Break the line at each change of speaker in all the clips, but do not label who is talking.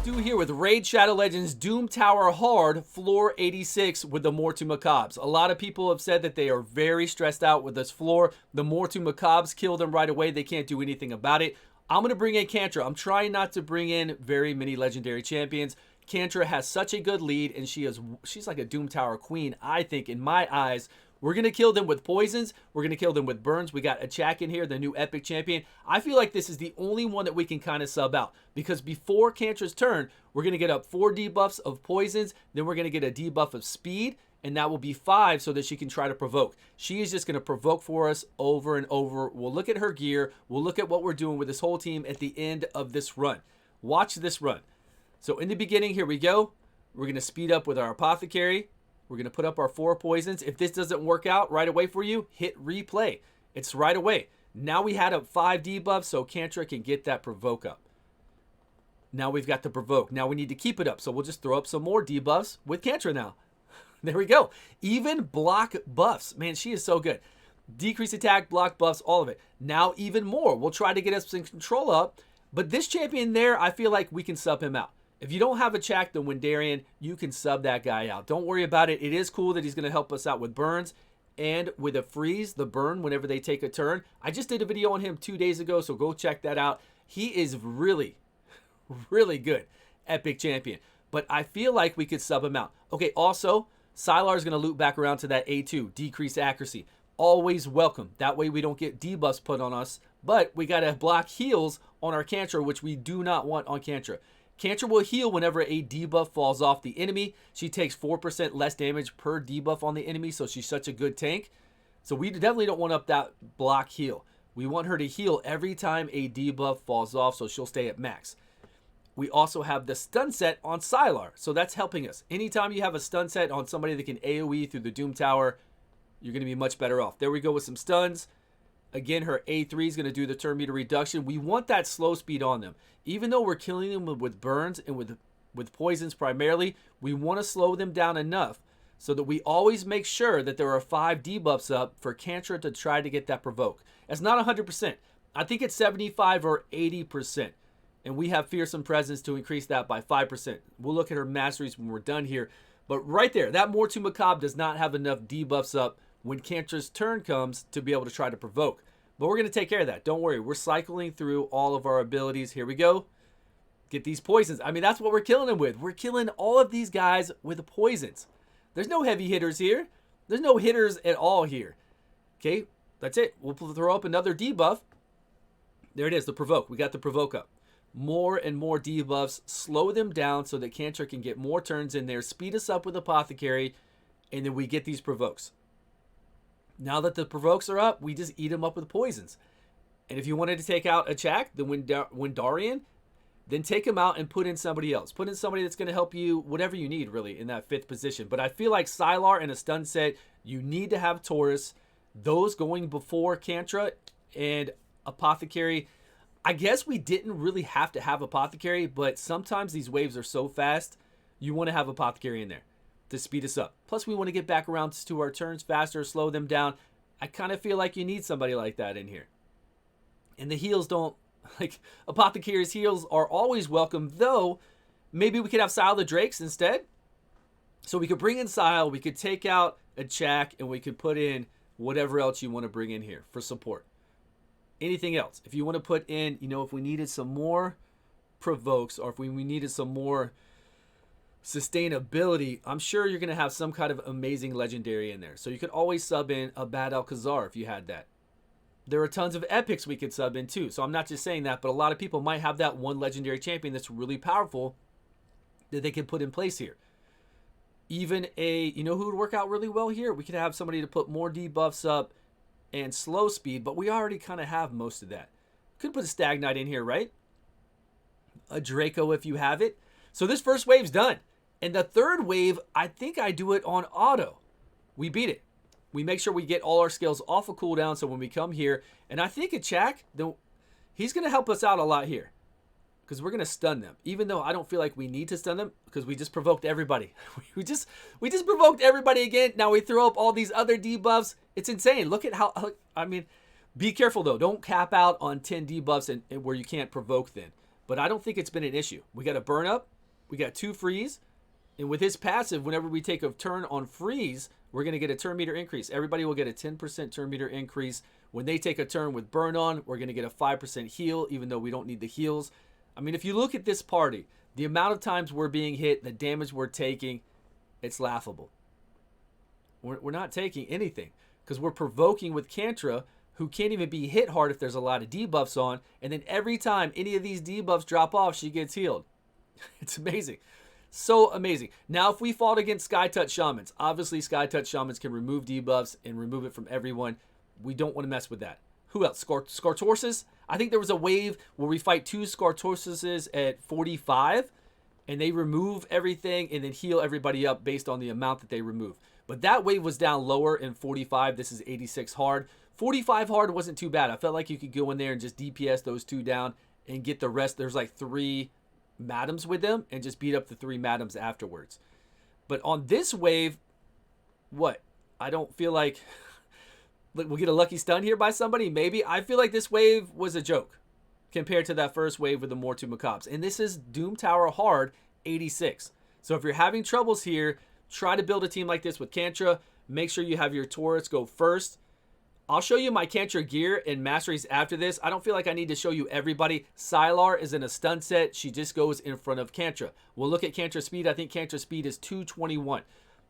Stu here with Raid Shadow Legends Doom Tower Hard Floor 86 with the Mortu-Macaabs. A lot of people have said that they are very stressed out with this floor. The Mortu-Macaabs kill them right away. They can't do anything about it. I'm going to bring in Kantra. I'm trying not to bring in very many legendary champions. Kantra has such a good lead, and she's like a Doom Tower queen, I think, in my eyes. We're going to kill them with poisons. We're going to kill them with burns. We got Achak in here, the new epic champion. I feel like this is the only one that we can kind of sub out. Because before Kantra's turn, we're going to get up 4 debuffs of poisons. Then we're going to get a debuff of speed. And that will be 5 so that she can try to provoke. She is just going to provoke for us over and over. We'll look at her gear. We'll look at what we're doing with this whole team at the end of this run. Watch this run. So in the beginning, here we go. We're going to speed up with our apothecary. We're going to put up our 4 poisons. If this doesn't work out right away for you, hit replay. It's right away. Now we had up 5 debuffs so Kantra can get that provoke up. Now we've got the provoke. Now we need to keep it up. So we'll just throw up some more debuffs with Kantra now. There we go. Even block buffs. Man, she is so good. Decrease attack, block buffs, all of it. Now even more. We'll try to get us some control up. But this champion there, I feel like we can sub him out. If you don't have a Chak, the Windarian, you can sub that guy out. Don't worry about it. It is cool that he's going to help us out with burns and with a freeze, the burn whenever they take a turn. I just did a video on him 2 days ago, so go check that out. He is really, really good. Epic champion. But I feel like we could sub him out. Okay, also, Sylar is going to loop back around to that A2, decrease accuracy. Always welcome. That way we don't get debuffs put on us. But we got to block heals on our Kantra, which we do not want on Kantra. Kantra will heal whenever a debuff falls off the enemy. She takes 4% less damage per debuff on the enemy, so she's such a good tank. So we definitely don't want up that block heal. We want her to heal every time a debuff falls off, so she'll stay at max. We also have the stun set on Sylar, so that's helping us. Anytime you have a stun set on somebody that can AoE through the Doom Tower, you're going to be much better off. There we go with some stuns. Again, her A3 is going to do the turn meter reduction. We want that slow speed on them. Even though we're killing them with burns and with poisons primarily, we want to slow them down enough so that we always make sure that there are 5 debuffs up for Kantra to try to get that provoke. It's not 100%. I think it's 75 or 80%. And we have Fearsome Presence to increase that by 5%. We'll look at her masteries when we're done here. But right there, that Mortu-Macaab does not have enough debuffs up when Kantra's turn comes to be able to try to provoke. But we're going to take care of that. Don't worry. We're cycling through all of our abilities. Here we go. Get these poisons. I mean, that's what we're killing them with. We're killing all of these guys with the poisons. There's no heavy hitters here. There's no hitters at all here. Okay, that's it. We'll throw up another debuff. There it is, the provoke. We got the provoke up. More and more debuffs. Slow them down so that Kantra can get more turns in there. Speed us up with Apothecary. And then we get these provokes. Now that the provokes are up, we just eat them up with poisons. And if you wanted to take out Achak, the Windarian, then take him out and put in somebody else. Put in somebody that's going to help you, whatever you need, really, in that 5th position. But I feel like Sylar and a stun set, you need to have Taurus. Those going before Kantra and Apothecary. I guess we didn't really have to have Apothecary, but sometimes these waves are so fast, you want to have Apothecary in there to speed us up. Plus, we want to get back around to our turns faster, slow them down. I kind of feel like you need somebody like that in here. And the heals don't, like, Apothecary's heals are always welcome, though maybe we could have Sile the Drakes instead. So we could bring in Sile, we could take out Achak, and we could put in whatever else you want to bring in here for support. Anything else. If you want to put in, you know, if we needed some more provokes or if we needed some more sustainability, I'm sure you're going to have some kind of amazing legendary in there. So you could always sub in a Bad Alcazar if you had that. There are tons of epics we could sub in too. So I'm not just saying that, but a lot of people might have that one legendary champion that's really powerful that they can put in place here. Even you know who would work out really well here? We could have somebody to put more debuffs up and slow speed, but we already kind of have most of that. Could put a Stag Knight in here, right? A Draco if you have it. So this first wave's done. And the third wave, I think I do it on auto. We beat it. We make sure we get all our skills off of cooldown so when we come here, and I think Achak, he's going to help us out a lot here. Because we're going to stun them. Even though I don't feel like we need to stun them because we just provoked everybody. we just provoked everybody again. Now we throw up all these other debuffs. It's insane. Look at how, I mean, be careful though. Don't cap out on 10 debuffs and where you can't provoke then. But I don't think it's been an issue. We got a burn up. We got 2 freeze. And with his passive, whenever we take a turn on freeze, we're going to get a turn meter increase. Everybody will get a 10% turn meter increase. When they take a turn with burn on, we're going to get a 5% heal, even though we don't need the heals. I mean, if you look at this party, the amount of times we're being hit, the damage we're taking, it's laughable. We're not taking anything because we're provoking with Kantra, who can't even be hit hard if there's a lot of debuffs on. And then every time any of these debuffs drop off, she gets healed. It's amazing. So amazing. Now, if we fought against Sky Touch Shamans, obviously Sky Touch Shamans can remove debuffs and remove it from everyone. We don't want to mess with that. Who else? Scartorsus? I think there was a wave where we fight 2 Scartorsuses at 45, and they remove everything and then heal everybody up based on the amount that they remove. But that wave was down lower in 45. This is 86 hard. 45 hard wasn't too bad. I felt like you could go in there and just DPS those 2 down and get the rest. There's like 3 madams with them and just beat up the 3 madams afterwards. But on this wave, what? I don't feel like we'll get a lucky stun here by somebody. Maybe. I feel like this wave was a joke compared to that first wave with the Mortu-Macaabs. And this is Doom Tower hard 86. So if you're having troubles here, try to build a team like this with Kantra. Make sure you have your turrets go first. I'll show you my Kantra gear and masteries after this. I don't feel like I need to show you everybody. Sylar is in a stun set. She just goes in front of Kantra. We'll look at Kantra speed. I think Kantra speed is 221.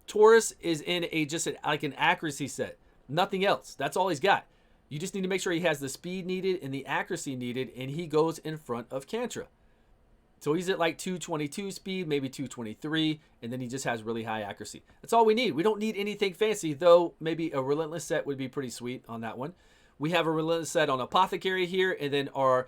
Taurus is in like an accuracy set. Nothing else. That's all he's got. You just need to make sure he has the speed needed and the accuracy needed, and he goes in front of Kantra. So he's at like 222 speed, maybe 223, and then he just has really high accuracy. That's all we need. We don't need anything fancy, though maybe a Relentless set would be pretty sweet on that one. We have a Relentless set on Apothecary here, and then our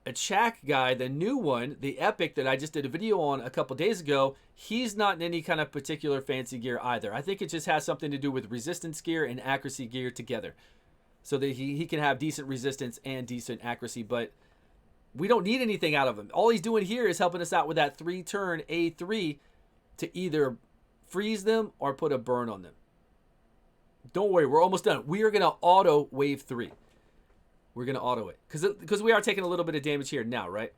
Achak guy, the new one, the Epic that I just did a video on a couple days ago, he's not in any kind of particular fancy gear either. I think it just has something to do with resistance gear and accuracy gear together. So that he can have decent resistance and decent accuracy, but we don't need anything out of him. All he's doing here is helping us out with that 3-turn A3 to either freeze them or put a burn on them. Don't worry, we're almost done. We are going to auto wave 3. We're going to auto it. Because we are taking a little bit of damage here now, right?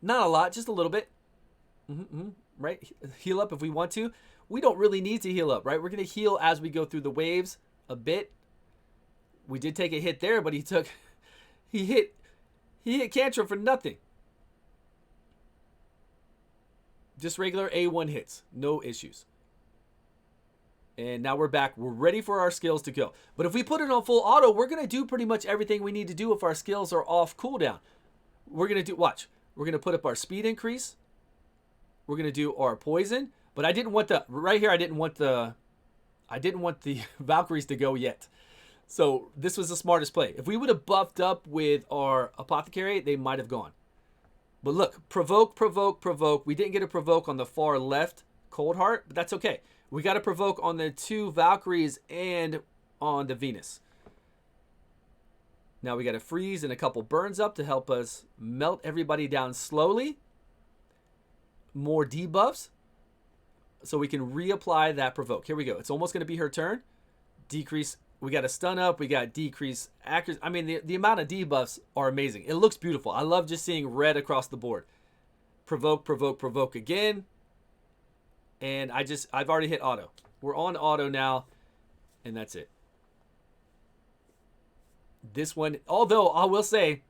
Not a lot, just a little bit. Right? Heal up if we want to. We don't really need to heal up, right? We're going to heal as we go through the waves a bit. We did take a hit there, but he hit Kantra for nothing. Just regular A1 hits. No issues. And now we're back. We're ready for our skills to go. But if we put it on full auto, we're going to do pretty much everything we need to do if our skills are off cooldown. We're going to do, watch. We're going to put up our speed increase. We're going to do our poison. But I didn't want the, right here, I didn't want the Valkyries to go yet. So this was the smartest play. If we would have buffed up with our Apothecary, they might have gone. But look, provoke, provoke, provoke. We didn't get a provoke on the far left Cold Heart, but that's okay. We got a provoke on the 2 Valkyries and on the Venus. Now we got a freeze and a couple burns up to help us melt everybody down slowly. More debuffs. So we can reapply that provoke. Here we go. It's almost going to be her turn. Decrease. We got a stun up. We got decrease accuracy. I mean, the amount of debuffs are amazing. It looks beautiful. I love just seeing red across the board. Provoke, provoke, provoke again. And I've already hit auto. We're on auto now. And that's it. This one, although I will say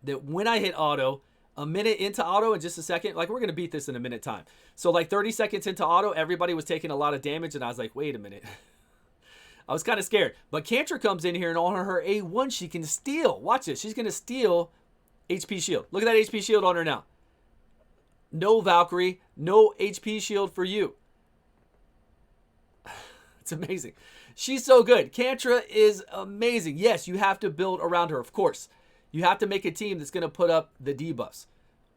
that when I hit auto, a minute into auto in just a second, like we're going to beat this in a minute time. So like 30 seconds into auto, everybody was taking a lot of damage. And I was like, wait a minute. I was kind of scared. But Kantra comes in here and on her A1, she can steal. Watch this. She's going to steal HP shield. Look at that HP shield on her now. No Valkyrie. No HP shield for you. It's amazing. She's so good. Kantra is amazing. Yes, you have to build around her, of course. You have to make a team that's going to put up the debuffs.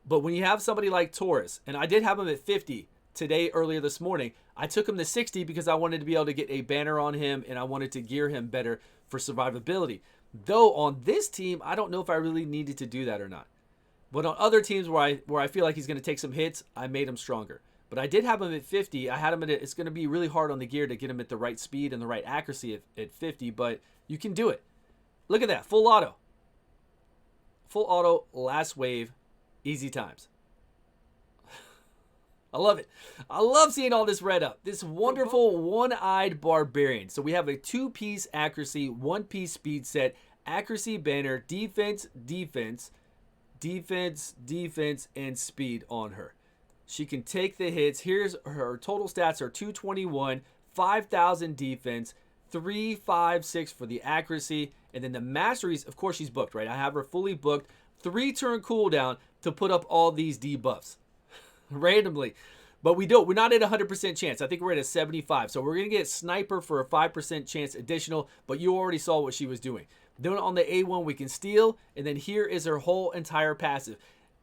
But when you have somebody like Taurus, and I did have him at 50 today, earlier this morning, I took him to 60 because I wanted to be able to get a banner on him and I wanted to gear him better for survivability. Though on this team, I don't know if I really needed to do that or not. But on other teams where I feel like he's going to take some hits, I made him stronger. But I did have him at 50. I had him at, it's going to be really hard on the gear to get him at the right speed and the right accuracy at 50, but you can do it. Look at that, full auto. Full auto, last wave, easy times. I love it. I love seeing all this red up. This wonderful one-eyed barbarian. So we have a 2-piece accuracy, 1-piece speed set, accuracy banner, defense, defense, defense, defense, and speed on her. She can take the hits. Here's her total stats are 221, 5,000 defense, 356 for the accuracy, and then the masteries, of course she's booked, right? I have her fully booked. 3-turn cooldown to put up all these debuffs randomly. But we're not at 100% chance. I think we're at a 75. So we're going to get Sniper for a 5% chance additional, but you already saw what she was doing. Then on the A1, we can steal, and then here is her whole entire passive.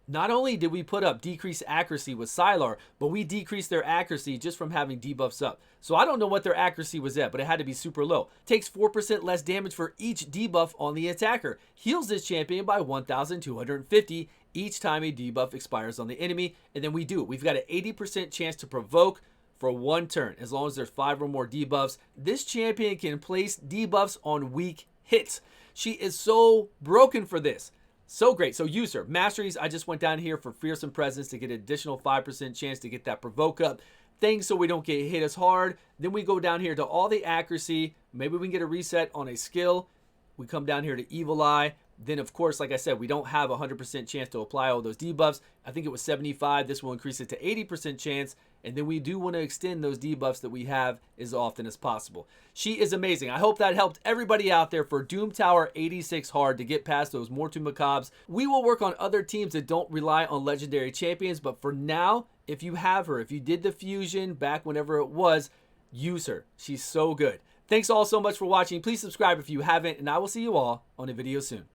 Not only did we put up decreased accuracy with Sylar, but we decreased their accuracy just from having debuffs up. So I don't know what their accuracy was at, but it had to be super low. Takes 4% less damage for each debuff on the attacker. Heals this champion by 1,250 each time a debuff expires on the enemy. And then we do. We've got an 80% chance to provoke for 1 turn, as long as there's 5 or more debuffs. This champion can place debuffs on weak hits. She is so broken for this. So great. So use her. Masteries, I just went down here for Fearsome Presence to get an additional 5% chance to get that provoke up. Things so we don't get hit as hard. Then we go down here to all the accuracy. Maybe we can get a reset on a skill. We come down here to Evil Eye. Then, of course, like I said, we don't have a 100% chance to apply all those debuffs. I think it was 75. This will increase it to 80% chance. And then we do want to extend those debuffs that we have as often as possible. She is amazing. I hope that helped everybody out there for Doom Tower 86 hard to get past those Mortu-Macaabs. We will work on other teams that don't rely on legendary champions. But for now, if you have her, if you did the fusion back whenever it was, use her. She's so good. Thanks all so much for watching. Please subscribe if you haven't. And I will see you all on a video soon.